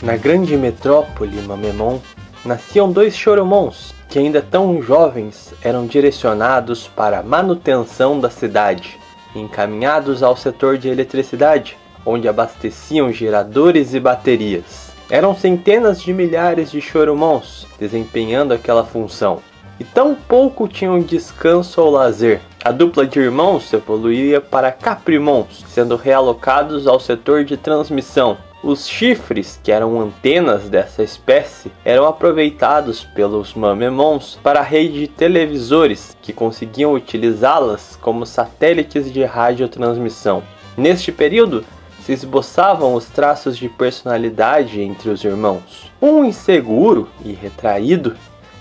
Na grande metrópole Mamemon, nasciam dois Choromons, que ainda tão jovens eram direcionados para a manutenção da cidade, encaminhados ao setor de eletricidade, onde abasteciam geradores e baterias. Eram centenas de milhares de Choromons desempenhando aquela função, e tão pouco tinham descanso ou lazer. A dupla de irmãos evoluía para Caprimons, sendo realocados ao setor de transmissão. Os chifres, que eram antenas dessa espécie, eram aproveitados pelos Mamemons para a rede de televisores, que conseguiam utilizá-las como satélites de radiotransmissão. Neste período, se esboçavam os traços de personalidade entre os irmãos. Um inseguro e retraído,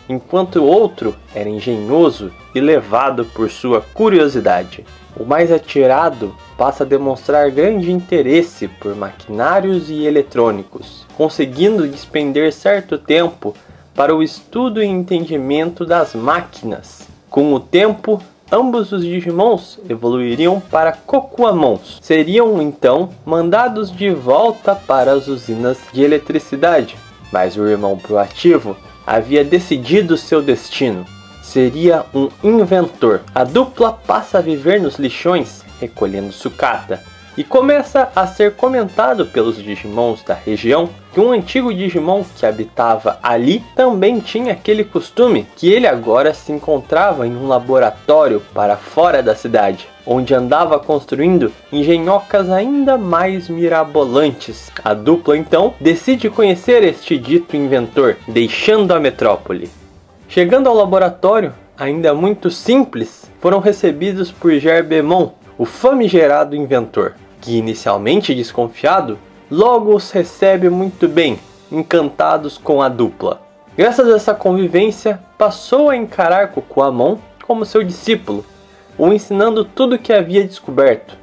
enquanto o outro era engenhoso e levado por sua curiosidade. O mais atirado passa a demonstrar grande interesse por maquinários e eletrônicos, conseguindo despender certo tempo para o estudo e entendimento das máquinas. Com o tempo, ambos os Digimons evoluiriam para Kokuamons. Seriam então mandados de volta para as usinas de eletricidade, mas o irmão proativo havia decidido seu destino. Seria um inventor. A dupla passa a viver nos lixões, recolhendo sucata, e começa a ser comentado pelos Digimons da região que um antigo Digimon que habitava ali também tinha aquele costume, que ele agora se encontrava em um laboratório para fora da cidade, onde andava construindo engenhocas ainda mais mirabolantes. A dupla então decide conhecer este dito inventor, deixando a metrópole. Chegando ao laboratório, ainda muito simples, foram recebidos por Gerbemon, o famigerado inventor, que inicialmente desconfiado, logo os recebe muito bem, encantados com a dupla. Graças a essa convivência, passou a encarar Kokuamon como seu discípulo, o ensinando tudo o que havia descoberto.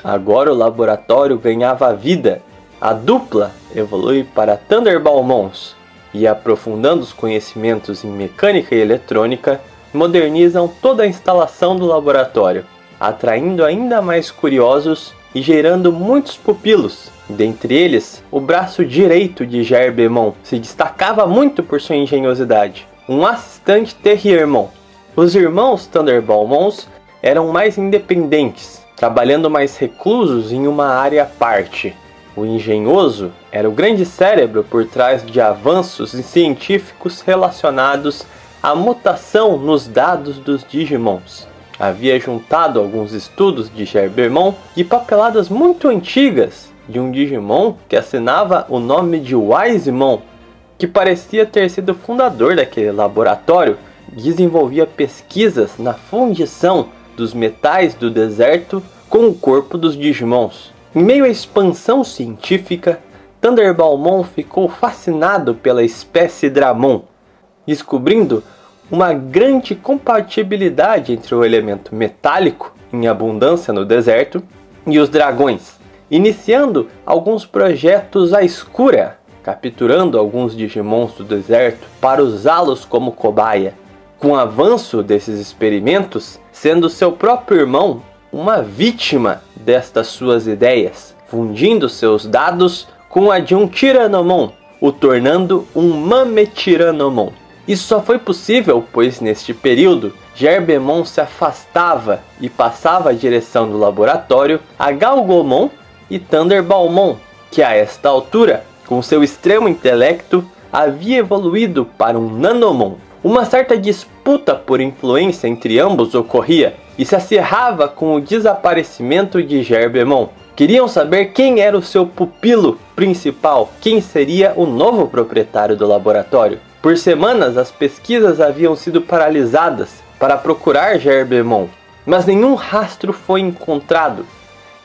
Agora o laboratório ganhava vida. A dupla evolui para Thunderbalmons e, aprofundando os conhecimentos em mecânica e eletrônica, modernizam toda a instalação do laboratório, atraindo ainda mais curiosos e gerando muitos pupilos. Dentre eles, o braço direito de Gerbemon se destacava muito por sua engenhosidade, um assistente Terriermon. Os irmãos Thunderbalmons eram mais independentes, trabalhando mais reclusos em uma área à parte. O engenhoso era o grande cérebro por trás de avanços científicos relacionados à mutação nos dados dos Digimons. Havia juntado alguns estudos de Gerbemon e papeladas muito antigas de um Digimon que assinava o nome de Wisemon, que parecia ter sido fundador daquele laboratório. Desenvolvia pesquisas na fundição dos metais do deserto com o corpo dos Digimons. Em meio à expansão científica, Thunderbalmon ficou fascinado pela espécie Dramon, descobrindo uma grande compatibilidade entre o elemento metálico, em abundância no deserto, e os dragões, iniciando alguns projetos à escura, capturando alguns Digimons do deserto para usá-los como cobaia. Com o avanço desses experimentos, sendo seu próprio irmão uma vítima destas suas ideias, fundindo seus dados com a de um Tyrannomon, o tornando um Mametiranomon. Isso só foi possível pois neste período Gerbemon se afastava e passava a direção do laboratório a Galgomon e Thunderbalmon, que a esta altura, com seu extremo intelecto, havia evoluído para um Nanomon. Uma certa disputa por influência entre ambos ocorria e se acirrava com o desaparecimento de Gerbemon. Queriam saber quem era o seu pupilo principal, quem seria o novo proprietário do laboratório. Por semanas as pesquisas haviam sido paralisadas para procurar Gerbemon, mas nenhum rastro foi encontrado,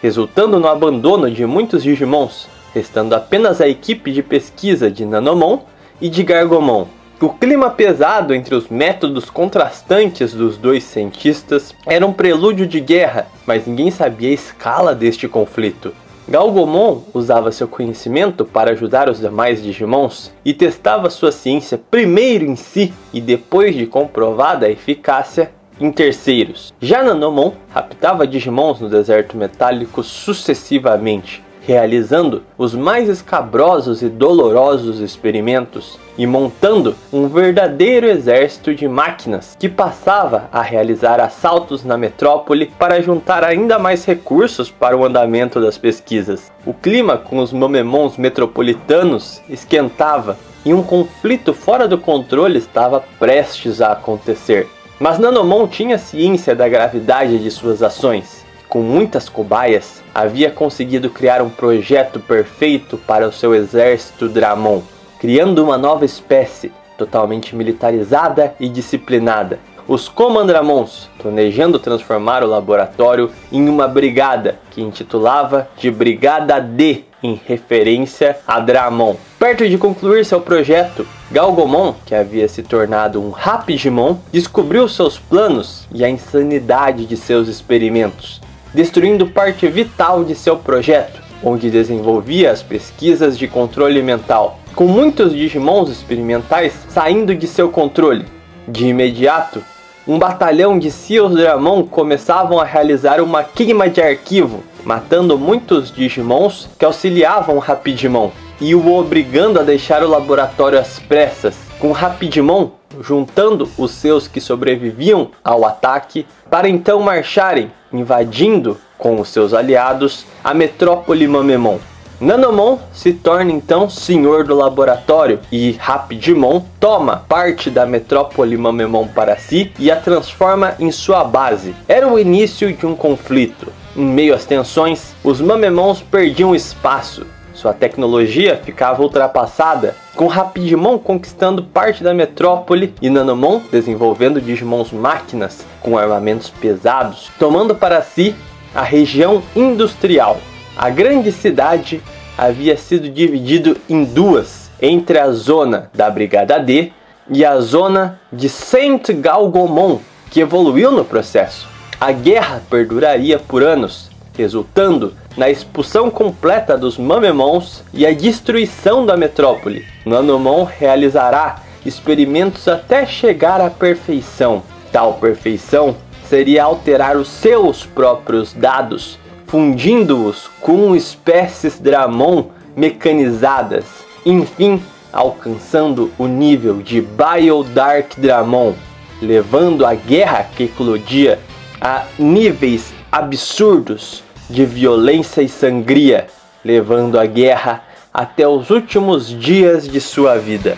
resultando no abandono de muitos Digimons, restando apenas a equipe de pesquisa de Nanomon e de Gargomon. O clima pesado entre os métodos contrastantes dos dois cientistas era um prelúdio de guerra, mas ninguém sabia a escala deste conflito. Galgomon usava seu conhecimento para ajudar os demais Digimons e testava sua ciência primeiro em si e depois de comprovada a eficácia em terceiros. Já Nanomon raptava Digimons no deserto metálico sucessivamente, realizando os mais escabrosos e dolorosos experimentos e montando um verdadeiro exército de máquinas que passava a realizar assaltos na metrópole para juntar ainda mais recursos para o andamento das pesquisas. O clima com os Mamemons metropolitanos esquentava e um conflito fora do controle estava prestes a acontecer. Mas Nanomon tinha ciência da gravidade de suas ações. Com muitas cobaias, havia conseguido criar um projeto perfeito para o seu exército Dramon, criando uma nova espécie, totalmente militarizada e disciplinada. Os Comandramons, planejando transformar o laboratório em uma brigada, que intitulava de Brigada D, em referência a Dramon. Perto de concluir seu projeto, Galgomon, que havia se tornado um Rapidmon, descobriu seus planos e a insanidade de seus experimentos, destruindo parte vital de seu projeto, onde desenvolvia as pesquisas de controle mental, com muitos Digimons experimentais saindo de seu controle. De imediato, um batalhão de Seals Dramon começavam a realizar uma queima de arquivo, matando muitos Digimons que auxiliavam Rapidmon e o obrigando a deixar o laboratório às pressas, com Rapidmon juntando os seus que sobreviviam ao ataque para então marcharem, invadindo com os seus aliados a metrópole Mamemon. Nanomon se torna então senhor do laboratório e Rapidmon toma parte da metrópole Mamemon para si e a transforma em sua base. Era o início de um conflito. Em meio às tensões, os Mamemons perdiam espaço. Sua tecnologia ficava ultrapassada, com Rapidmon conquistando parte da metrópole e Nanomon desenvolvendo Digimons máquinas com armamentos pesados, tomando para si a região industrial. A grande cidade havia sido dividida em duas, entre a zona da Brigada D e a zona de Saint Galgomon, que evoluiu no processo. A guerra perduraria por anos, resultando na expulsão completa dos Mamemons e a destruição da metrópole. Nanomon realizará experimentos até chegar à perfeição. Tal perfeição seria alterar os seus próprios dados, fundindo-os com espécies Dramon mecanizadas, enfim, alcançando o nível de Biodark Dramon, levando a guerra que eclodia a níveis absurdos de violência e sangria, levando a guerra até os últimos dias de sua vida.